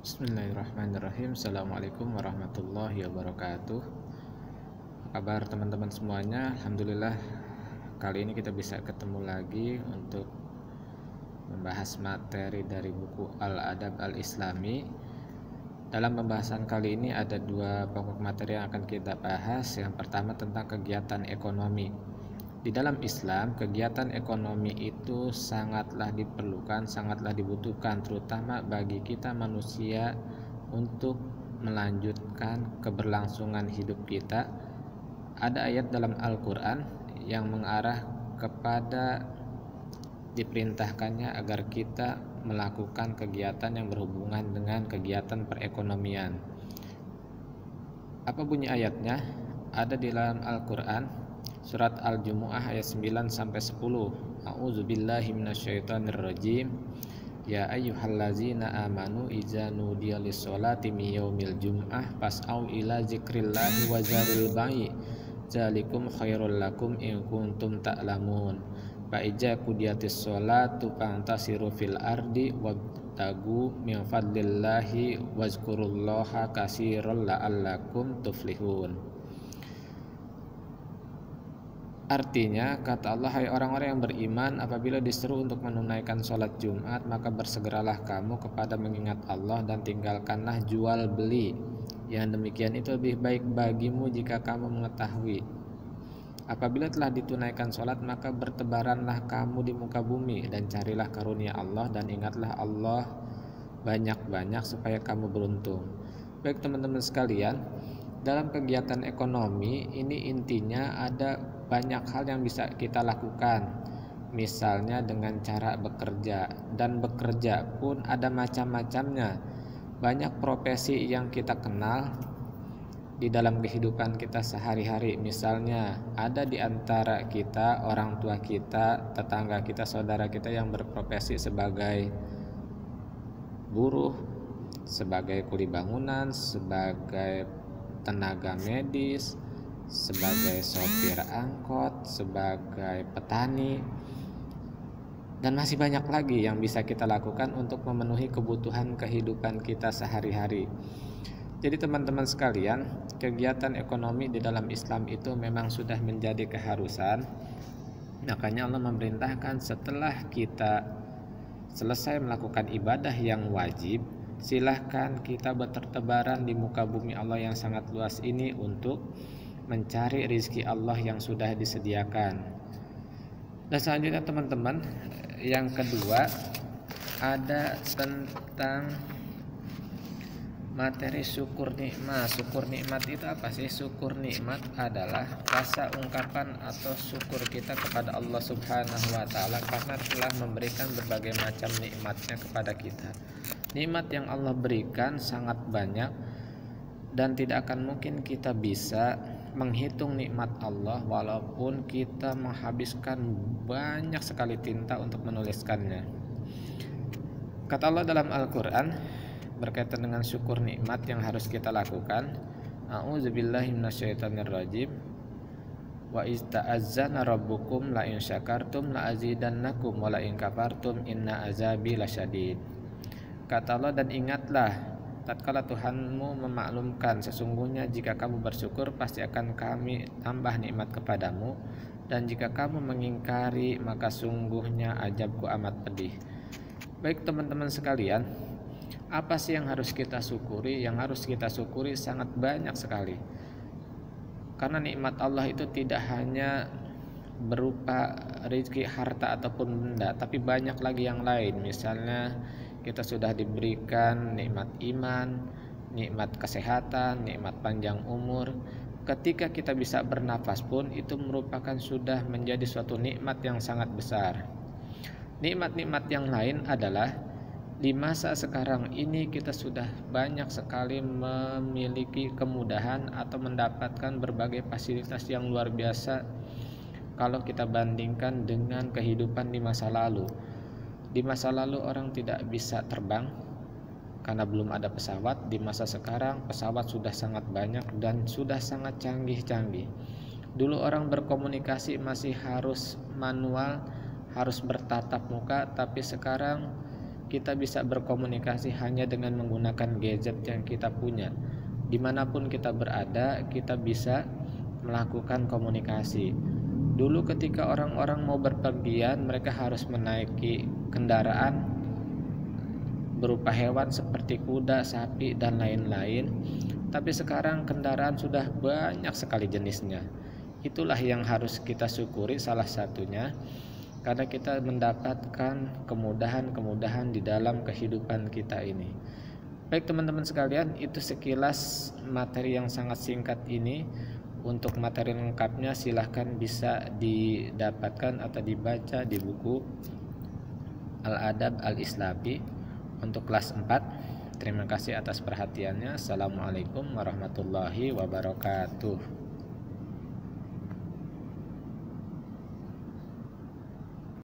Bismillahirrahmanirrahim. Assalamualaikum warahmatullahi wabarakatuh. Apa kabar teman-teman semuanya? Alhamdulillah kali ini kita bisa ketemu lagi untuk membahas materi dari buku Al-Adab Al-Islami. Dalam pembahasan kali ini ada dua pokok materi yang akan kita bahas. Yang pertama tentang kegiatan ekonomi. Di dalam Islam, kegiatan ekonomi itu sangatlah diperlukan, sangatlah dibutuhkan, terutama bagi kita manusia untuk melanjutkan keberlangsungan hidup kita. Ada ayat dalam Al-Quran yang mengarah kepada diperintahkannya agar kita melakukan kegiatan yang berhubungan dengan kegiatan perekonomian. Apa bunyi ayatnya? Ada di dalam Al-Quran Surat Al-Jumu'ah ayat 9-10. A'udzubillahi minasyaitonirrajim. Ya ayyuhallazina amanu idza nudiya lis-sholati min yaumil jum'ah fas'au ila dzikrillahi wa dzaril bai' dzalikum khairul lakum in kuntum ta'lamun. Fa idza qudiyatis sholatu fantasiru fil ardi wabtagu min fadlillahi wazkurullaha katsiran la'allakum tuflihun. Artinya, kata Allah, hai orang-orang yang beriman, apabila diseru untuk menunaikan sholat Jumat, maka bersegeralah kamu kepada mengingat Allah dan tinggalkanlah jual beli. Yang demikian itu lebih baik bagimu jika kamu mengetahui. Apabila telah ditunaikan sholat, maka bertebaranlah kamu di muka bumi dan carilah karunia Allah dan ingatlah Allah banyak-banyak supaya kamu beruntung. Baik teman-teman sekalian, dalam kegiatan ekonomi ini intinya ada banyak hal yang bisa kita lakukan, misalnya dengan cara bekerja, dan bekerja pun ada macam-macamnya. Banyak profesi yang kita kenal di dalam kehidupan kita sehari-hari. Misalnya ada di antara kita, orang tua kita, tetangga kita, saudara kita yang berprofesi sebagai buruh, sebagai kuli bangunan, sebagai tenaga medis, sebagai sopir angkot, sebagai petani, dan masih banyak lagi yang bisa kita lakukan untuk memenuhi kebutuhan kehidupan kita sehari-hari. Jadi teman-teman sekalian, kegiatan ekonomi di dalam Islam itu memang sudah menjadi keharusan. Makanya Allah memerintahkan setelah kita selesai melakukan ibadah yang wajib, silahkan kita bertebaran di muka bumi Allah yang sangat luas ini untuk mencari rizki Allah yang sudah disediakan. Dan selanjutnya teman-teman, yang kedua ada tentang materi syukur nikmat. Syukur nikmat itu apa sih? Syukur nikmat adalah rasa ungkapan atau syukur kita kepada Allah Subhanahu wa taala karena telah memberikan berbagai macam nikmatnya kepada kita. Nikmat yang Allah berikan sangat banyak dan tidak akan mungkin kita bisa menghitung nikmat Allah walaupun kita menghabiskan banyak sekali tinta untuk menuliskannya. Kata Allah dalam Al-Quran berkaitan dengan syukur nikmat yang harus kita lakukan, A'udzubillahi minasyaitonirrajim. Wa ista'azzana rabbukum la in syakartum la azidannakum wa la in kafartum inna azabi lasyadid. Kata Allah, dan ingatlah tatkala Tuhanmu memaklumkan, sesungguhnya jika kamu bersyukur pasti akan kami tambah nikmat kepadamu, dan jika kamu mengingkari maka sungguhnya azabku amat pedih. Baik teman-teman sekalian, apa sih yang harus kita syukuri? Yang harus kita syukuri sangat banyak sekali, karena nikmat Allah itu tidak hanya berupa rezeki, harta ataupun benda, tapi banyak lagi yang lain. Misalnya kita sudah diberikan nikmat iman, nikmat kesehatan, nikmat panjang umur. Ketika kita bisa bernafas pun itu merupakan sudah menjadi suatu nikmat yang sangat besar. Nikmat-nikmat yang lain adalah di masa sekarang ini kita sudah banyak sekali memiliki kemudahan atau mendapatkan berbagai fasilitas yang luar biasa kalau kita bandingkan dengan kehidupan di masa lalu. Di masa lalu orang tidak bisa terbang karena belum ada pesawat. Di masa sekarang pesawat sudah sangat banyak dan sudah sangat canggih-canggih. Dulu orang berkomunikasi masih harus manual, harus bertatap muka, tapi sekarang kita bisa berkomunikasi hanya dengan menggunakan gadget yang kita punya. Dimanapun kita berada, kita bisa melakukan komunikasi. Dulu ketika orang-orang mau berpergian, mereka harus menaiki kendaraan berupa hewan seperti kuda, sapi, dan lain-lain. Tapi sekarang kendaraan sudah banyak sekali jenisnya. Itulah yang harus kita syukuri salah satunya, karena kita mendapatkan kemudahan-kemudahan di dalam kehidupan kita ini. Baik teman-teman sekalian, itu sekilas materi yang sangat singkat ini. Untuk materi lengkapnya silahkan bisa didapatkan atau dibaca di buku Al-Adab Al-Islami untuk kelas 4. Terima kasih atas perhatiannya. Assalamualaikum warahmatullahi wabarakatuh.